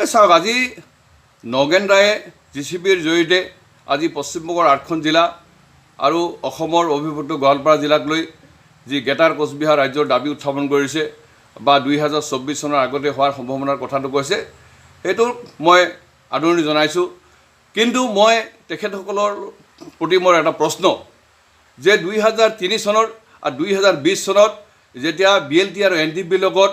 চাওক, আজি নগেন ৰায়ে জিচিপিৰ জৰিয়তে আজি পশ্চিমবংগৰ 8খন জিলা আৰু অসমৰ অবিভক্ত গোৱালপাৰা জিলাক লৈ যি গ্ৰেটাৰ কোচবিহাৰ ৰাজ্যৰ দাবী উত্থাপন কৰিছে বা 2024 চনৰ আগতে হোৱাৰ সম্ভাৱনাৰ কথাটো কৈছে, সেইটো মই আদৰণি জনাইছোঁ। কিন্তু মই তেখেতসকলৰ প্ৰতি মোৰ এটা প্ৰশ্ন যে 2003 চনৰ আৰু 2020 চনত যেতিয়া BLT আৰু NDPৰ লগত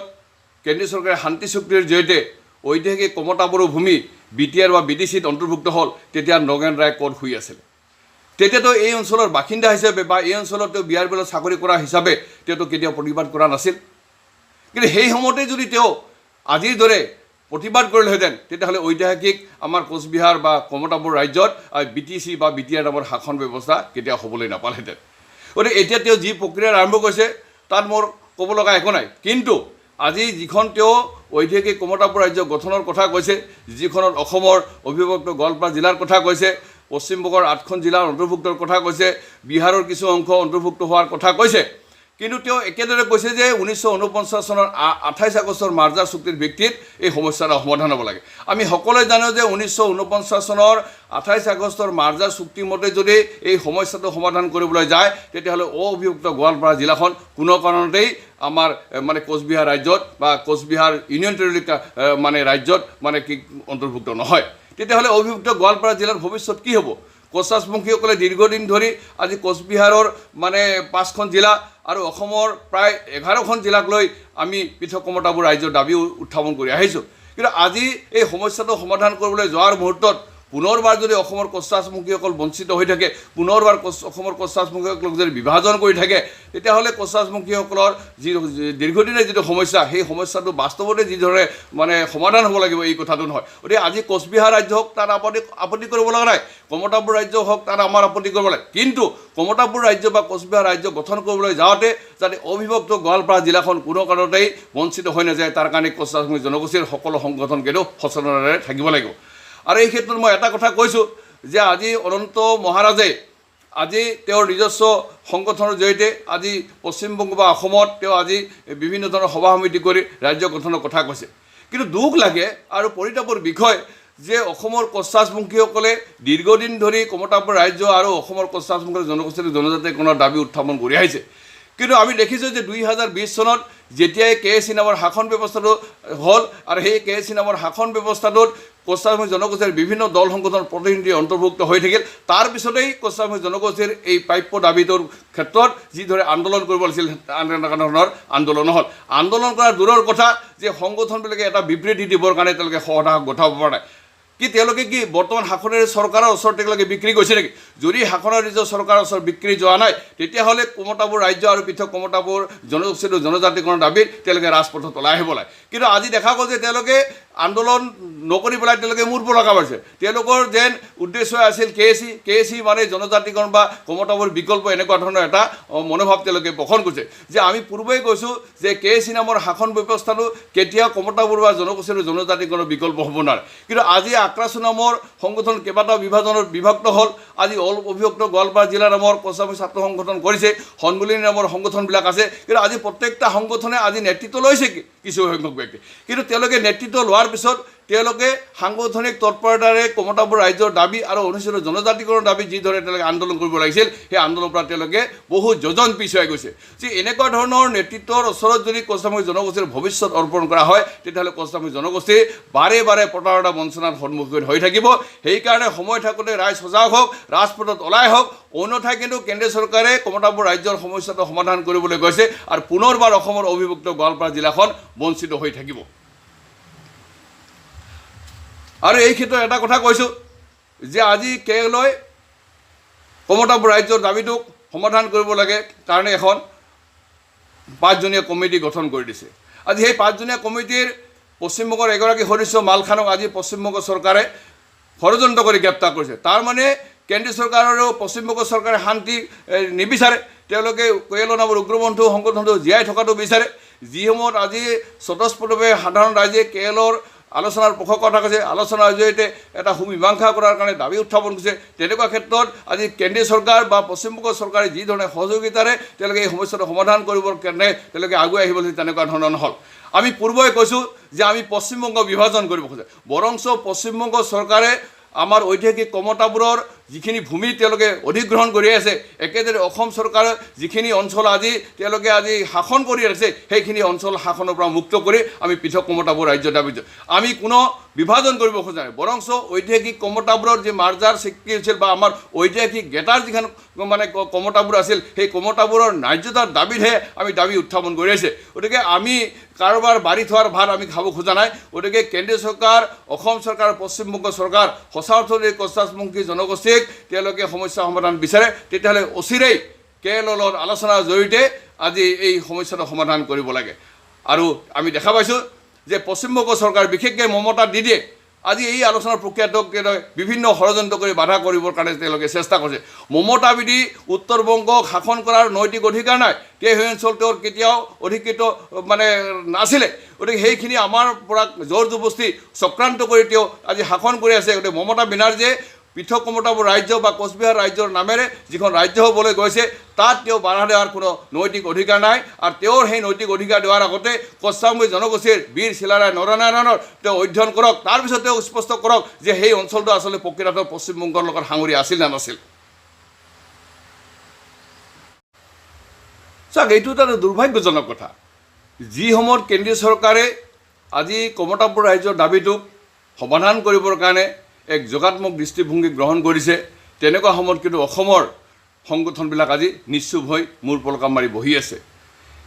কেন্দ্ৰীয় চৰকাৰে শান্তি চুক্তিৰ জৰিয়তে ঐতিহাসিক কমতাপুৰৰ ভূমি BTR বা BTCত অন্তৰ্ভুক্ত হ'ল, তেতিয়া নগেন ৰায় ক'ত শুই আছিল? তেতিয়াতো এই অঞ্চলৰ বাসিন্দা হিচাপে বা এই অঞ্চলত তেওঁ বিয়াৰ বেলত চাকৰি কৰা হিচাপে তেওঁতো কেতিয়াও প্ৰতিবাদ কৰা নাছিল। কিন্তু সেই সময়তে যদি তেওঁ আজিৰ দৰে প্ৰতিবাদ কৰিলেহেঁতেন, তেতিয়াহ'লে ঐতিহাসিক আমাৰ কোচবিহাৰ বা কমতাপুৰ ৰাজ্যত BTC বা BTR নামৰ শাসন ব্যৱস্থা কেতিয়াও হ'বলৈ নাপালেহেঁতেন। গতিকে এতিয়া তেওঁ যি প্ৰক্ৰিয়া আৰম্ভ কৰিছে তাত মোৰ ক'ব লগা একো নাই। কিন্তু আজি যিখন তেওঁ ঐতিহাসিক কমতাপুৰ ৰাজ্য গঠনৰ কথা কৈছে, যিখনত অসমৰ অবিভক্ত গোৱালপাৰা জিলাৰ কথা কৈছে, পশ্চিমবংগৰ 8খন জিলাৰ অন্তৰ্ভুক্তৰ কথা কৈছে, বিহাৰৰ কিছু অংশ অন্তৰ্ভুক্ত হোৱাৰ কথা কৈছে, কিন্তু তেওঁ একেদৰে কৈছে যে 1949 চনৰ 28 আগষ্টৰ মাৰ্জাৰ চুক্তিৰ ভিত্তিত এই সমস্যাটো সমাধান হ'ব লাগে। আমি সকলোৱে জানো যে 1949 চনৰ 28 আগষ্টৰ মাৰ্জাৰ চুক্তিমতে যদি এই সমস্যাটো সমাধান কৰিবলৈ যায়, তেতিয়াহ'লে অবিভক্ত গোৱালপাৰা জিলাখন কোনো কাৰণতেই আমাৰ কোচবিহাৰ ৰাজ্যত বা কোচবিহাৰ ইউনিয়ন টেৰিটৰী ৰাজ্যত কি অন্তৰ্ভুক্ত নহয়। তেতিয়াহ'লে অবিভক্ত গোৱালপাৰা জিলাৰ ভৱিষ্যত কি হ'ব? কোচৰাজবংশীসকলে দীৰ্ঘদিন ধৰি আজি কোচবিহাৰৰ 5খন জিলা আৰু অসমৰ প্ৰায় 11খন জিলাক লৈ আমি পৃথক কমতাপুৰ ৰাজ্যৰ দাবী উত্থাপন কৰি আহিছোঁ। কিন্তু আজি এই সমস্যাটো সমাধান কৰিবলৈ যোৱাৰ মুহূৰ্তত পুনৰবাৰ যদি অসমৰ কোচৰাজবংশীসকল বঞ্চিত হৈ থাকে, পুনৰবাৰ অসমৰ কোচৰাজবংশীসকলক যদি বিভাজন কৰি থাকে, তেতিয়াহ'লে কোচৰাজবংশীসকলৰ যি দীৰ্ঘদিনীয়া যিটো সমস্যা, সেই সমস্যাটো বাস্তৱতে যিদৰে সমাধান হ'ব লাগিব এই কথাটো নহয়। গতিকে আজি কোচবিহাৰ ৰাজ্য হওক তাত আপত্তি কৰিব লগা নাই, কমতাপুৰ ৰাজ্য হওক তাত আমাৰ আপত্তি কৰিব লাগে। কিন্তু কমতাপুৰ ৰাজ্য বা কোচবিহাৰ ৰাজ্য গঠন কৰিবলৈ যাওঁতে যাতে অবিভক্ত গোৱালপাৰা জিলাখন কোনো কাৰণতেই বঞ্চিত হৈ নাযায়, তাৰ কাৰণে কোচৰাজবংশী জনগোষ্ঠীৰ সকলো সংগঠন কিন্তু সচেতনতাৰে থাকিব লাগিব। আৰু এই ক্ষেত্ৰত মই এটা কথা কৈছোঁ যে আজি অনন্ত মহাৰাজে আজি তেওঁৰ নিজস্ব সংগঠনৰ জৰিয়তে আজি পশ্চিমবংগ বা অসমত তেওঁ আজি বিভিন্ন ধৰণৰ সভা সমিতি কৰি ৰাজ্য গঠনৰ কথা কৈছে। কিন্তু দুখ লাগে আৰু পৰিতাপৰ বিষয় যে অসমৰ কোচৰাজবংশীসকলে দীৰ্ঘদিন ধৰি কমতাপুৰ ৰাজ্য আৰু অসমৰ কোচৰাজবংশী জনগোষ্ঠীৰ জনজাতিকৰণৰ দাবী উত্থাপন কৰি আহিছে। কিন্তু আমি দেখিছোঁ যে 2020 চনত যেতিয়াই KAC নামৰ শাসন ব্যৱস্থাটো হ'ল আৰু সেই KAC নামৰ শাসন ব্যৱস্থাটোত কোচৰাজবংশী জনগোষ্ঠীৰ বিভিন্ন দল সংগঠনৰ প্ৰতিনিধি অন্তৰ্ভুক্ত হৈ থাকিল, তাৰ পিছতেই কোচৰাজবংশী জনগোষ্ঠীৰ এই প্ৰাপ্য দাবীটোৰ ক্ষেত্ৰত যিদৰে আন্দোলন কৰিব লাগিছিল তেনেকুৱা ধৰণৰ আন্দোলন হ'ল। আন্দোলন কৰাৰ দূৰৰ কথা যে সংগঠনবিলাকে এটা বিবৃতি দিবৰ কাৰণে তেওঁলোকে সহসাহস গঠাব পৰা নাই। তেওঁলোকে কি বৰ্তমান শাসনেৰে চৰকাৰৰ ওচৰত তেওঁলোকে বিক্ৰী কৰিছে নেকি? যদি শাসনৰ নিজৰ চৰকাৰৰ ওচৰত বিক্ৰী যোৱা নাই, তেতিয়াহ'লে কমতাপুৰ ৰাজ্য আৰু পৃথক কমতাপুৰ জনগোষ্ঠীৰ জনজাতিকৰণৰ দাবীত তেওঁলোকে ৰাজপথত ওলাই আহিব লাগে। কিন্তু আজি দেখা গ'ল যে তেওঁলোকে আন্দোলন নকৰি পেলাই তেওঁলোকে মূৰ পৰা লগাব পাৰিছে। তেওঁলোকৰ যেন উদ্দেশ্য আছিল KAC জনজাতিকৰণ বা কমতাপুৰ বিকল্প, এনেকুৱা ধৰণৰ এটা মনোভাৱ তেওঁলোকে পোষণ কৰিছে। যে আমি পূৰ্বেই কৈছোঁ যে KAC নামৰ শাসন ব্যৱস্থাটো কেতিয়াও কমতাপুৰ বা জনগোষ্ঠীৰ জনজাতিকৰণৰ বিকল্প হ'ব নোৱাৰে। কিন্তু আজি আক্ৰাসু নামৰ সংগঠন কেইবাটাও বিভাজনত বিভক্ত হ'ল। আজি অবিভক্ত গোৱালপাৰা জিলা নামৰ কোচৰাজবংশী ছাত্ৰ সংগঠন কৰিছে, সন্মিলনী নামৰ সংগঠনবিলাক আছে। কিন্তু আজি প্ৰত্যেকটা সংগঠনে আজি নেতৃত্ব লৈছে কিছু সংখ্যক ব্যক্তি। কিন্তু তেওঁলোকে নেতৃত্ব লোৱাৰ পিছত তেওঁলোকে সাংগঠনিক তৎপৰতাৰে কমতাপুৰ ৰাজ্যৰ দাবী আৰু অনুসূচিত জনজাতিকৰণৰ দাবী যিদৰে তেওঁলোকে আন্দোলন কৰিব লাগিছিল, সেই আন্দোলনৰ পৰা তেওঁলোকে বহু যোজন পিছুৱাই গৈছে। যে এনেকুৱা ধৰণৰ নেতৃত্বৰ ওচৰত যদি কোচৰাজবংশী জনগোষ্ঠীৰ ভৱিষ্যত অৰ্পণ কৰা হয়, তেতিয়াহ'লে কোচৰাজবংশী জনগোষ্ঠী বাৰে বাৰে প্ৰতাৰণা বঞ্চনাৰ সন্মুখীন হৈ থাকিব। সেইকাৰণে সময় থাকোঁতে ৰাইজ সজাগ হওক, ৰাজপথত ওলাই হওক। অন্যথাই কিন্তু কেন্দ্ৰীয় চৰকাৰে কমতাপুৰ ৰাজ্যৰ সমস্যাটো সমাধান কৰিবলৈ গৈছে আৰু পুনৰবাৰ অসমৰ অবিভক্ত গোৱালপাৰা জিলাখন বঞ্চিত হৈ থাকিব। আৰু এই ক্ষেত্ৰত এটা কথা কৈছোঁ যে আজি কেলৈ কমতাপুৰ ৰাজ্যৰ দাবীটোক সমাধান কৰিব লাগে কাৰণে এখন 5জনীয়া কমিটি গঠন কৰি দিছে। আজি সেই 5জনীয়া কমিটিৰ পশ্চিমবংগৰ এগৰাকী সদস্য মাল খানক আজি পশ্চিমবংগ চৰকাৰে ষড়যন্ত্ৰ কৰি গ্ৰেপ্তাৰ কৰিছে। তাৰমানে কেন্দ্ৰীয় চৰকাৰ আৰু পশ্চিমবংগ চৰকাৰে শান্তি নিবিচাৰে, তেওঁলোকে KLO নামৰ উগ্ৰপন্থী সংগঠনটো জীয়াই থকাটো বিচাৰে। যিসমূহত আজি স্বতঃস্ফূৰ্তভাৱে সাধাৰণ ৰাইজে KLOৰ আলোচনাৰ পক্ষ কথা কৈছে, আলোচনাৰ জৰিয়তে এটা সুমীমাংসা কৰাৰ কাৰণে দাবী উত্থাপন কৰিছে। তেনেকুৱা ক্ষেত্ৰত আজি কেন্দ্ৰীয় চৰকাৰ বা পশ্চিমবংগ চৰকাৰে যি ধৰণে সহযোগিতাৰে তেওঁলোকে এই সমস্যাটো সমাধান কৰিবৰ কাৰণে তেওঁলোকে আগুৱাই আহিব লাগিছিল, তেনেকুৱা ধৰণৰ নহ'ল। আমি পূৰ্বে কৈছোঁ যে আমি পশ্চিমবংগ বিভাজন কৰিব খোজে, বৰঞ্চ পশ্চিমবংগ চৰকাৰে আমাৰ ঐতিহাসিক কমতাবোৰৰ যিখিনি ভূমি তেওঁলোকে অধিগ্ৰহণ কৰি আছে, একেদৰে অসম চৰকাৰে যিখিনি অঞ্চল আজি তেওঁলোকে আজি শাসন কৰি আছে, সেইখিনি অঞ্চল শাসনৰ পৰা মুক্ত কৰি আমি পৃথক কমতাবোৰ ৰাজ্য দাবী দিওঁ। আমি কোনো বিভাজন কৰিব খোজা নাই, বৰঞ্চ ঐতিহাসিক কমতাবোৰৰ যি মাৰ্জাৰ সৃষ্টি হৈছিল বা আমাৰ ঐতিহাসিক গেটাৰ যিখন মানে কমতাবোৰ আছিল, সেই কমতাবোৰৰ ন্যায্যতাৰ দাবীতহে আমি দাবী উত্থাপন কৰি আছে। গতিকে আমি কাৰোবাৰ বাৰী থোৱাৰ ভাত আমি খাব খোজা নাই। গতিকে কেন্দ্ৰীয় চৰকাৰ, অসম চৰকাৰ, পশ্চিমবংগ চৰকাৰ সঁচা অৰ্থতে কছাৰীপন্থী জনগোষ্ঠীক তেওঁলোকে সমস্যা সমাধান বিচাৰে, তেতিয়াহ'লে অচিৰেই কেৰলৰ আলোচনাৰ জৰিয়তে আজি এই সমস্যাটো সমাধান কৰিব লাগে। আৰু আমি দেখা পাইছোঁ যে পশ্চিমবংগ চৰকাৰ বিশেষকৈ মমতা দিদিয়ে আজি এই আলোচনাৰ প্ৰক্ৰিয়াটোক বিভিন্ন ষড়যন্ত্ৰ কৰি বাধা কৰিবৰ কাৰণে তেওঁলোকে চেষ্টা কৰিছে। মমতা দিদি উত্তৰবংগক শাসন কৰাৰ নৈতিক অধিকাৰ নাই, সেই অঞ্চলটোৰ কেতিয়াও অধিকৃত মানে নাছিলে। গতিকে সেইখিনি আমাৰ পৰা জোৰ জবস্তি চক্ৰান্ত কৰি তেওঁ আজি শাসন কৰি আছে। গতিকে মমতা বেনাৰ্জীয়ে পৃথক কমতাপুৰ ৰাজ্য বা কোচবিহাৰ ৰাজ্যৰ নামেৰে যিখন ৰাজ্য হ'বলৈ গৈছে, তাত তেওঁ বাধা দিয়াৰ কোনো নৈতিক অধিকাৰ নাই। আৰু তেওঁৰ সেই নৈতিক অধিকাৰ দিয়াৰ আগতে কছাৰী জনগোষ্ঠীৰ বীৰ চিলাৰায় নৰনাৰায়ণৰ তেওঁ অধ্যয়ন কৰক, তাৰপিছত তেওঁ স্পষ্ট কৰক যে সেই অঞ্চলটো আচলতে প্ৰকৃততে পশ্চিমবংগৰ লগত সাঙুৰি আছিল নে নাছিল। চাওক, এইটো এটা দুৰ্ভাগ্যজনক কথা। যি সময়ত কেন্দ্ৰীয় চৰকাৰে আজি কমতাপুৰ ৰাজ্যৰ দাবীটোক সমাধান কৰিবৰ কাৰণে এক যোগাত্মক দৃষ্টিভংগী গ্ৰহণ কৰিছে, তেনেকুৱা সময়ত কিন্তু অসমৰ সংগঠনবিলাক আজি নিশ্চুপ হৈ মূৰ পলকা মাৰি বহি আছে।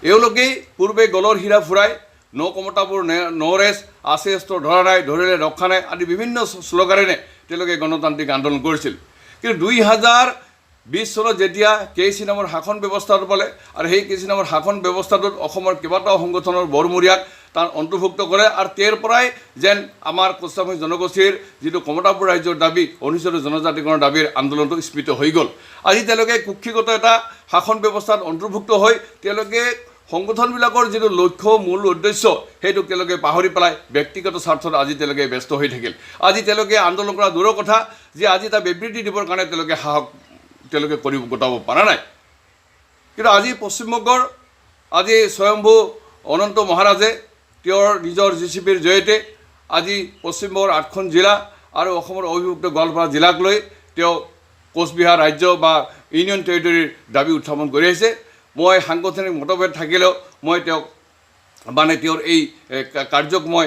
এওঁলোকেই পূৰ্বে গলৰ হীৰা ফুৰাই ন কমতাপুৰ নৰেছ আছে স্তৰ ধৰা নাই, ধৰিলে ৰক্ষা নাই আদি বিভিন্ন শ্লোগানেৰে তেওঁলোকে গণতান্ত্ৰিক আন্দোলন কৰিছিল। কিন্তু 2020 চনত যেতিয়া KC নামৰ শাসন ব্যৱস্থাটো পালে আৰু সেই KC নামৰ শাসন ব্যৱস্থাটোত অসমৰ কেইবাটাও সংগঠনৰ বৰমূৰীয়াক তাত অন্তৰ্ভুক্ত কৰে আৰু তেওঁৰ পৰাই যেন আমাৰ কছাৰী জনগোষ্ঠীৰ যিটো কমতাপুৰ ৰাজ্যৰ দাবী, অনুসূচিত জনজাতিকৰণৰ দাবীৰ আন্দোলনটো স্ফীত হৈ গ'ল। আজি তেওঁলোকে কুক্ষিগত এটা শাসন ব্যৱস্থাত অন্তৰ্ভুক্ত হৈ তেওঁলোকে সংগঠনবিলাকৰ যিটো লক্ষ্য মূল উদ্দেশ্য সেইটোক তেওঁলোকে পাহৰি পেলাই ব্যক্তিগত স্বাৰ্থত আজি তেওঁলোকে ব্যস্ত হৈ থাকিল। আজি তেওঁলোকে আন্দোলন কৰা দূৰৰ কথা যে আজি এটা বিবৃতি দিবৰ কাৰণে তেওঁলোকে সাহস কৰি গোটাব পৰা নাই। কিন্তু আজি পশ্চিমবংগৰ আজি স্বয়ম্ভু অনন্ত মহাৰাজে তেওঁৰ নিজৰ JCPৰ জৰিয়তে আজি পশ্চিমবংগৰ 8খন জিলা আৰু অসমৰ অবিভক্ত গোৱালপাৰা জিলাক লৈ তেওঁ কোচবিহাৰ ৰাজ্য বা ইউনিয়ন টেৰিটৰীৰ দাবী উত্থাপন কৰি আহিছে। মই সাংগঠনিক মতভেদ থাকিলেও মই তেওঁক তেওঁৰ এই কাৰ্যক মই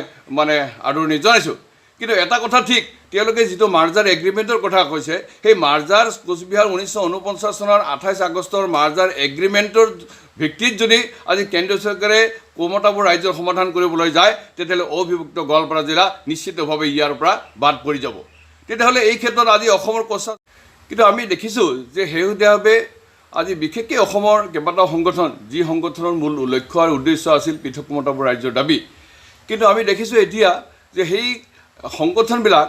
আদৰণি জনাইছোঁ। কিন্তু এটা কথা ঠিক, তেওঁলোকে যিটো মাৰ্জাৰ এগ্ৰিমেণ্টৰ কথা কৈছে, সেই মাৰ্জাৰ কোচবিহাৰ 1949 চনৰ 28 আগষ্টৰ মাৰ্জাৰ এগ্ৰিমেণ্টৰ ভিত্তিত যদি আজি কেন্দ্ৰীয় চৰকাৰে কমতাপুৰ ৰাজ্যৰ সমাধান কৰিবলৈ যায়, তেতিয়াহ'লে অবিভক্ত গোৱালপাৰা জিলা নিশ্চিতভাৱে ইয়াৰ পৰা বাদ পৰি যাব। তেতিয়াহ'লে এই ক্ষেত্ৰত আজি অসমৰ কিন্তু আমি দেখিছোঁ যে শেহতীয়াভাৱে আজি বিশেষকৈ অসমৰ কেইবাটাও সংগঠন, যি সংগঠনৰ মূল লক্ষ্য আৰু উদ্দেশ্য আছিল পৃথক কমতাপুৰ ৰাজ্যৰ দাবী, কিন্তু আমি দেখিছোঁ এতিয়া যে সেই সংগঠনবিলাক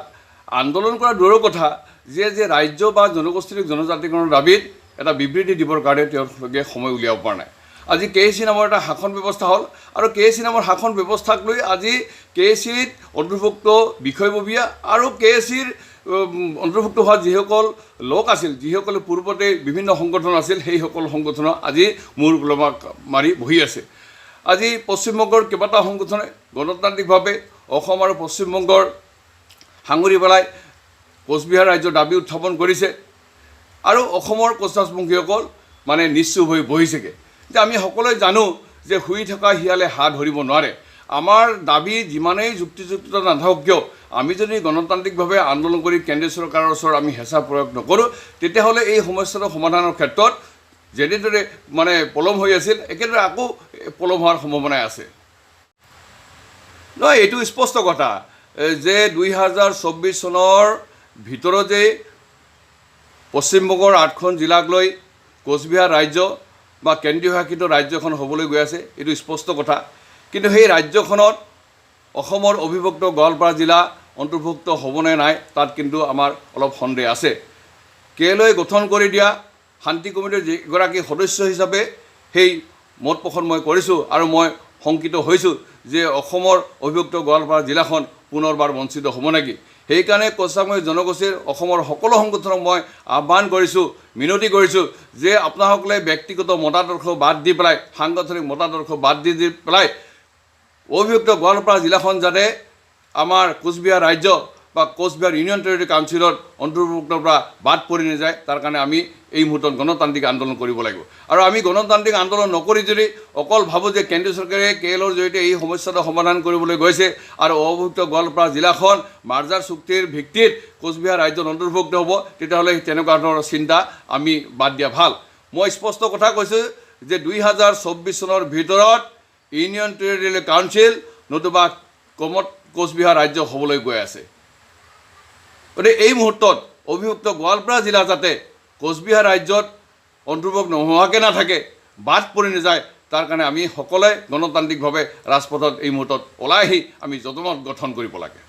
আন্দোলন কৰা দূৰৰ কথা যে ৰাজ্য বা জনগোষ্ঠীৰ জনজাতিকৰণৰ দাবীত এটা বিবৃতি দিবৰ কাৰণে তেওঁলোকে সময় উলিয়াব পৰা নাই। আজি KC নামৰ এটা শাসন ব্যৱস্থা হ'ল আৰু KC নামৰ শাসন ব্যৱস্থাক লৈ আজি KCত অন্তৰ্ভুক্ত বিষয়ববীয়া আৰু KCৰ অন্তৰ্ভুক্ত হোৱা যিসকল লোক আছিল, যিসকলে পূৰ্বতে বিভিন্ন সংগঠন আছিল, সেইসকল সংগঠনৰ আজি মূৰ ওলমা মাৰি বহি আছে। আজি পশ্চিমবংগৰ কেইবাটাও সংগঠনে গণতান্ত্ৰিকভাৱে অসম আৰু পশ্চিমবংগৰ সাঙুৰি পেলাই কোচবিহাৰ ৰাজ্যৰ দাবী উত্থাপন কৰিছে আৰু অসমৰ কছাৰীপন্থীসকল নিশ্চুপ হৈ বহিছেগৈ। যে আমি সকলোৱে জানো যে শুই থকা শিয়ালে হাত ধৰিব নোৱাৰে। আমাৰ দাবী যিমানেই যুক্তিযুক্ত নাথাকক কিয়, আমি যদি গণতান্ত্ৰিকভাৱে আন্দোলন কৰি কেন্দ্ৰীয় চৰকাৰৰ ওচৰত আমি হেঁচা প্ৰয়োগ নকৰোঁ, তেতিয়াহ'লে এই সমস্যাটো সমাধানৰ ক্ষেত্ৰত যেনেদৰে পলম হৈ আছিল, একেদৰে আকৌ পলম হোৱাৰ সম্ভাৱনাই আছে। নহয়, এইটো স্পষ্ট কথা যে 2024 চনৰ ভিতৰতে পশ্চিমবংগৰ 8খন জিলাক লৈ কোচবিহাৰ ৰাজ্য বা কেন্দ্ৰীয় শাসিত ৰাজ্য এখন হ'বলৈ গৈ আছে, এইটো স্পষ্ট কথা। কিন্তু সেই ৰাজ্যখনত অসমৰ অবিভক্ত গোৱালপাৰা জিলা অন্তৰ্ভুক্ত হ'বনে নাই, তাত কিন্তু আমাৰ অলপ সন্দেহ আছে। কেলৈ গঠন কৰি দিয়া শান্তি কমিটিৰ যিগৰাকী সদস্য হিচাপে সেই মত পোষণ মই কৰিছোঁ আৰু মই শংকিত হৈছোঁ যে অসমৰ অবিভক্ত গোৱালপাৰা জিলাখন পুনৰবাৰ বঞ্চিত হ'ব নেকি। সেইকাৰণে কছাৰী জনগোষ্ঠীৰ অসমৰ সকলো সংগঠনক মই আহ্বান কৰিছোঁ, মিনতি কৰিছোঁ যে আপোনাসকলে ব্যক্তিগত মতাদৰ্শ বাদ দি পেলাই, সাংগঠনিক মতাদৰ্শ বাদ দি পেলাই অভিযুক্ত গোৱালপাৰা জিলাখন যাতে আমাৰ কোচবিহাৰ ৰাজ্য বা কোচবিহাৰ ইউনিয়ন টেৰিটৰী কাউন্সিলৰ অন্তৰ্ভুক্তৰ পৰা বাদ পৰি নাযায়, তাৰ কাৰণে আমি এই মুহূৰ্তত গণতান্ত্ৰিক আন্দোলন কৰিব লাগিব। আৰু আমি গণতান্ত্ৰিক আন্দোলন নকৰি যদি অকল ভাবোঁ যে কেন্দ্ৰীয় চৰকাৰে কেএলৰ জৰিয়তে এই সমস্যাটো সমাধান কৰিবলৈ গৈছে আৰু অভিযুক্ত গোৱালপাৰা জিলাখন মাৰ্জাৰ চুক্তিৰ ভিত্তিত কোচবিহাৰ ৰাজ্যত অন্তৰ্ভুক্ত হ'ব, তেতিয়াহ'লে তেনেকুৱা ধৰণৰ চিন্তা আমি বাদ দিয়া ভাল। মই স্পষ্ট কথা কৈছোঁ যে 2024 চনৰ ভিতৰত ইউনিয়ন টেৰিটৰিয়েল কাউন্সিল নতুবা কোচবিহাৰ ৰাজ্য হ'বলৈ গৈ আছে। গতিকে এই মুহূৰ্তত অভিযুক্ত গোৱালপাৰা জিলা যাতে কোচবিহাৰ ৰাজ্যত অন্তৰ্ভুক্ত নোহোৱাকৈ নাথাকে, বাদ পৰি নাযায়, তাৰ কাৰণে আমি সকলোৱে গণতান্ত্ৰিকভাৱে ৰাজপথত এই মুহূৰ্তত ওলাই আহি আমি জনমত গঠন কৰিব লাগে।